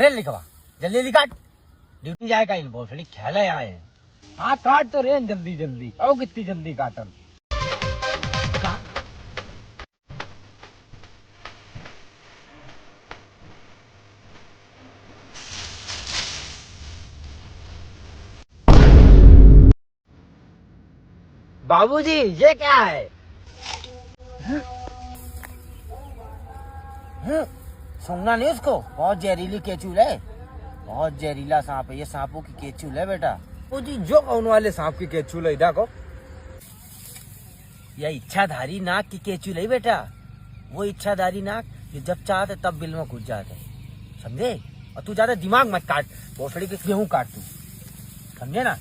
अरे लिखवा जल्दी जल्दी काट, ड्यूटी जाएगा इन भोसड़ी खेले आए हैं। हाँ काट तो रहे जल्दी जल्दी, ओ कितनी जल्दी काटन। बाबूजी ये क्या है? सुनना नहीं उसको, बहुत जहरीली केचुल है, बहुत जहरीला सांप है ये, सांपों की केचुल है बेटा। वो जी जो कौन वाले सांप की केचुल है को यह इच्छाधारी नाग की केचुल है बेटा, वो इच्छाधारी नाग जो जब चाहते तब बिल में घुस जाते, समझे? और तू ज्यादा दिमाग मत काट, भोसड़ी के गेहूं काट तू, समझे ना?